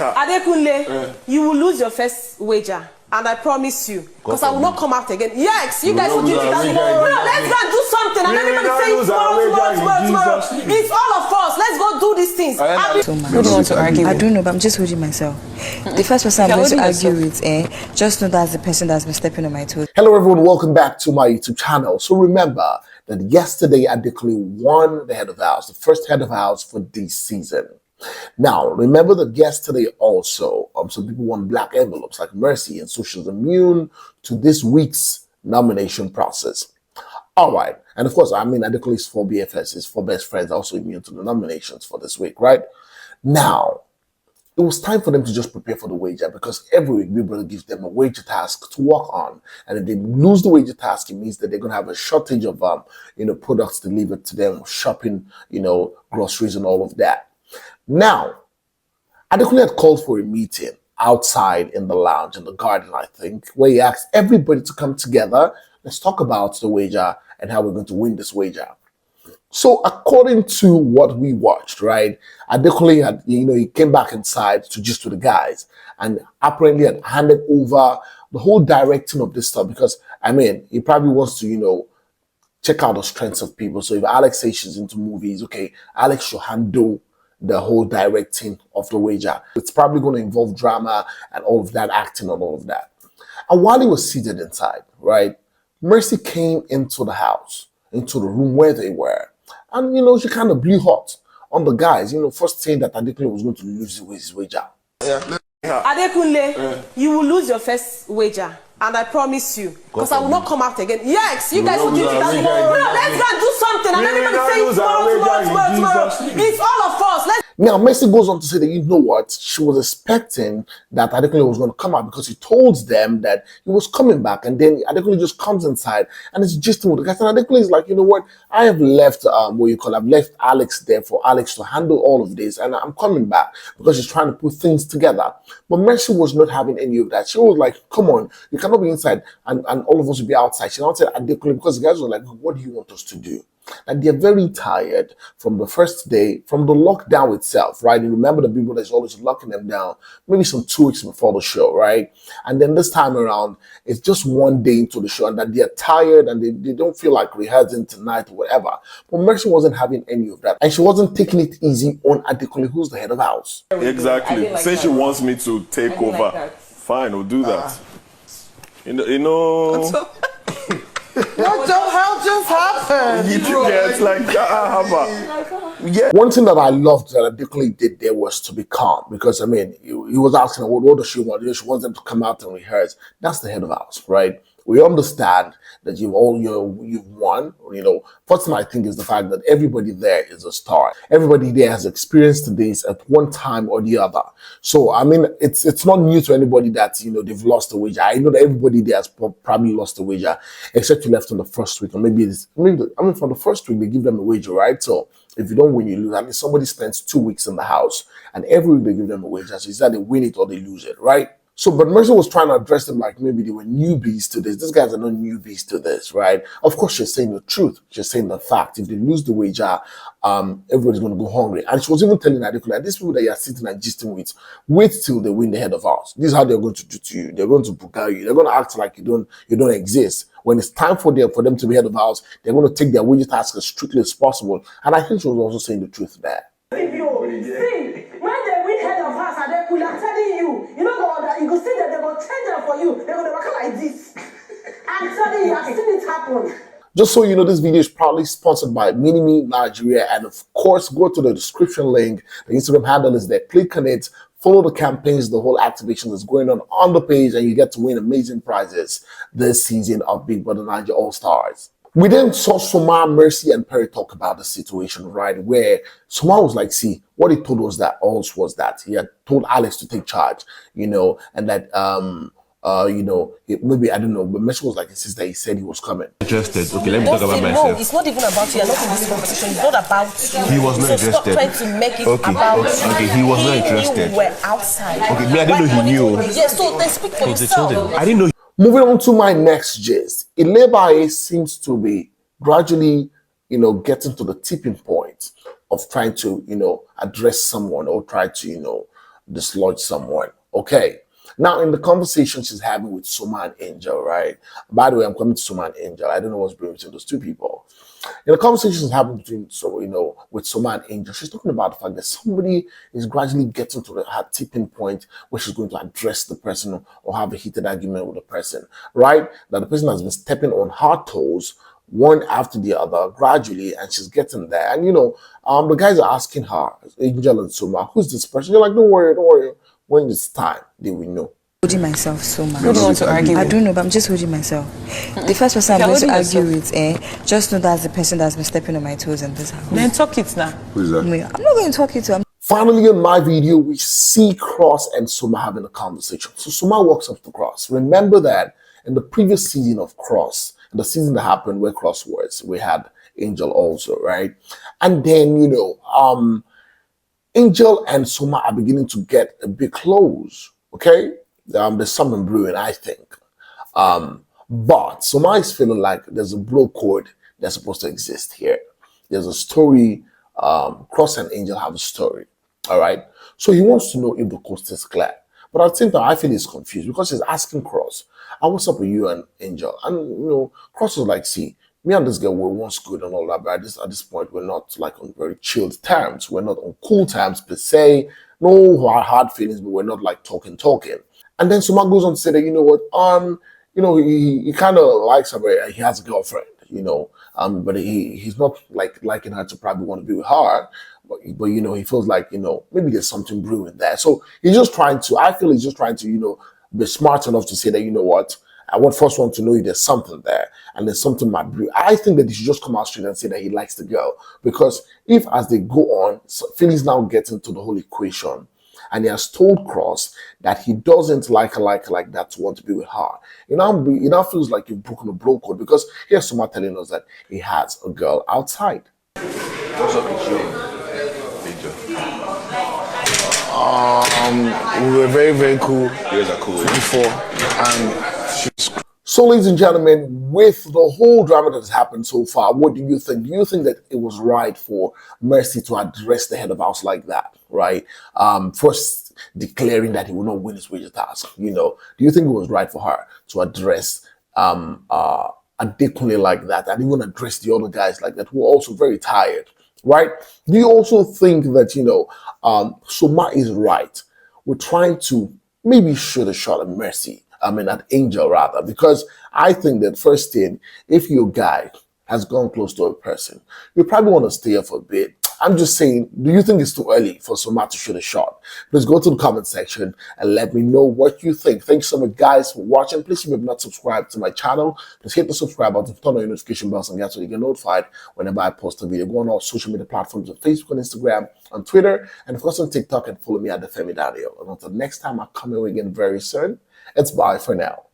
Adekunle, you will lose your first wager. And I promise you, because I will not come out again. Yes, you guys will give me that. No, let's go and do something. And everybody saying tomorrow. It's all of us. Let's go do these things. Who do you want to argue with? I don't know, but I'm just holding myself. The first person I'm going to argue with, just know that's the person that's been stepping on my toes. Hello everyone, welcome back to my YouTube channel. So remember that yesterday Adekunle won the head of house, the first head of house for this season. Now, remember that yesterday also, some people won black envelopes like Mercy, and so she's immune to this week's nomination process. All right. And of course, I mean, Adekunle's 4 BFS, his 4 best friends, are also immune to the nominations for this week, right? Now, it was time for them to just prepare for the wager, because every week Big Brother gives them a wager task to work on. And if they lose the wager task, it means that they're going to have a shortage of, products delivered to them, shopping, groceries and all of that. Now, Adekunle had called for a meeting outside in the lounge, in the garden, I think, where he asked everybody to come together. Let's talk about the wager and how we're going to win this wager. So according to what we watched, right, Adekunle had, he came back inside to just to the guys and apparently had handed over the whole directing of this stuff, because, I mean, he probably wants to, check out the strengths of people. So if Alex says she's into movies, okay, Alex should handle the whole directing of the wager. It's probably going to involve drama and all of that, acting and all of that. And while he was seated inside, right, Mercy came into the house, into the room where they were. And, she kind of blew hot on the guys, first saying that Adekunle was going to lose his wager. Yeah. Adekunle, you will lose your first wager. And I promise you, because I will not come out again. Yes, you guys will give me that. No, let's go and do something. And everybody saying tomorrow. It's all of us. Now, Mercy goes on to say that, you know what, she was expecting that Adekunle was going to come out, because he told them that he was coming back, and then Adekunle just comes inside and it's just with the guys. And Adekunle is like, you know what, I have left, I've left Alex there for Alex to handle all of this, and I'm coming back, because she's trying to put things together. But Mercy was not having any of that. She was like, come on, you cannot be inside and all of us will be outside. She now said Adekunle, because the guys were like, what do you want us to do? And they're very tired from the first day, from the lockdown itself, right? And remember, the people that's always locking them down, maybe some 2 weeks before the show, right? And then this time around, it's just one day into the show, and that they're tired and they don't feel like rehearsing tonight or whatever. But Mercy wasn't having any of that. And she wasn't taking it easy on Adekunle, who's the head of house. Exactly. Like since she wants me to take over, like fine, we'll do that. What the hell just happened? One thing that I loved that Adekunle did there was to be calm, because, I mean, he was asking, what does she want? She wants them to come out and rehearse. That's the head of house, right? We understand that you've won. First thing I think is the fact that everybody there is a star. Everybody there has experienced this at one time or the other. So, I mean, it's not new to anybody that, they've lost the wager. I know that everybody there has probably lost the wager, except you left on the first week. Or maybe for the first week, they give them a wager, right? So, if you don't win, you lose. I mean, somebody spends 2 weeks in the house, and every week they give them a wager. So, it's either they win it or they lose it, right? So, but Mercy was trying to address them like maybe they were newbies to this. These guys are not newbies to this, right? Of course, she's saying the truth. She's saying the fact. If they lose the wager, everybody's going to go hungry. And she was even telling Adekunle, these people that you're sitting and gisting with, wait till they win the head of house. This is how they're going to do to you. They're going to buga you. They're going to act like you don't exist. When it's time for them to be head of house, they're going to take their wager task as strictly as possible. And I think she was also saying the truth there. I'm telling you, you go see that they're going to change them for you. They're going to work like this. I'm telling you, I've seen it happen. Just so you know, this video is proudly sponsored by Minimi Nigeria. And of course, go to the description link. The Instagram handle is there. Click on it. Follow the campaigns, the whole activation that's going on the page, and you get to win amazing prizes this season of Big Brother Naija All-Stars. We then saw Soma, Mercy, and Pere talk about the situation, right? Where Soma was like, see, what he told us was that he had told Alex to take charge, and that, maybe, I don't know, but Mercy was like, his sister, he said he was coming. Interested. Okay, let me talk about myself. No, it's not even about you. You're not in this conversation. It's not about you. He was not interested. Stop trying to make it about you. Okay, he was not interested. You were outside. Okay, me, I didn't know he knew. Yes, so they speak for themselves. I didn't know. Moving on to my next gist. Ilebaye seems to be gradually, getting to the tipping point of trying to, address someone or try to, dislodge someone. Okay. Now, in the conversation she's having with Soma and Angel, right? By the way, I'm coming to Soma and Angel. I don't know what's brewing between those two people. In the conversation she's having with Soma and Angel, she's talking about the fact that somebody is gradually getting to her tipping point where she's going to address the person or have a heated argument with the person, right? That the person has been stepping on her toes one after the other gradually, and she's getting there. And the guys are asking her, Angel and Soma, who's this person? You're like, don't worry. When it's time, they will know. Holding myself so much. Who do you want to argue with? I don't know, but I'm just holding myself. The first person I'm going to argue with, just know that's the person that's been stepping on my toes in this house. Then talk it now. Who's that? I'm not going to talk it to. Finally, in my video, we see Cross and Soma having a conversation. So Soma walks up to Cross. Remember that in the previous season of Cross, in the season that happened where Cross was, we had Angel also, right? And then, Angel and Soma are beginning to get a bit close, okay? There's something brewing, I think. But Soma is feeling like there's a blow code that's supposed to exist here. There's a story. Cross and Angel have a story, all right? So he wants to know if the coast is clear. But at the same time, I feel he's confused because he's asking Cross, what's up with you and Angel? And, Cross was like, see, me and this girl were once good and all that, but at this point, we're not like on very chilled terms. We're not on cool terms per se. No hard feelings, but we're not like talking. And then Soma goes on to say that, he kind of likes her, but he has a girlfriend, but he's not like liking her to probably want to be with her. But he feels like, maybe there's something brewing there. So I feel he's just trying to, be smart enough to say that, I want to know if there's something there and there's something might brew. I think that he should just come out straight and say that he likes the girl, because if as they go on, Philly's now getting into the whole equation and he has told Cross that he doesn't like her like that to want to be with her. It now feels like you've broken a blow code, because here's someone telling us that he has a girl outside. What's up with you, Major? We were very, very cool. You guys are cool. Before, and she's. So, ladies and gentlemen, with the whole drama that has happened so far, what do you think? Do you think that it was right for Mercy to address the head of house like that, right? First declaring that he will not win his wager task, Do you think it was right for her to address Adekunle like that, and even address the other guys like that who are also very tired, right? Do you also think that, Soma is right? We're trying to maybe shoot a shot at Mercy. At Angel rather, because I think that first thing, if your guy has gone close to a person, you probably want to stay here for a bit. I'm just saying, do you think it's too early for Soma to shoot a shot? Please go to the comment section and let me know what you think. Thanks so much, guys, for watching. Please, if you have not subscribed to my channel, just hit the subscribe button, turn on your notification bells, and get so you get notified whenever I post a video. Go on all social media platforms on Facebook, on Instagram, on Twitter, and of course on TikTok, and follow me at Bbnaija. And until next time, I'll come here again very soon. It's bye for now.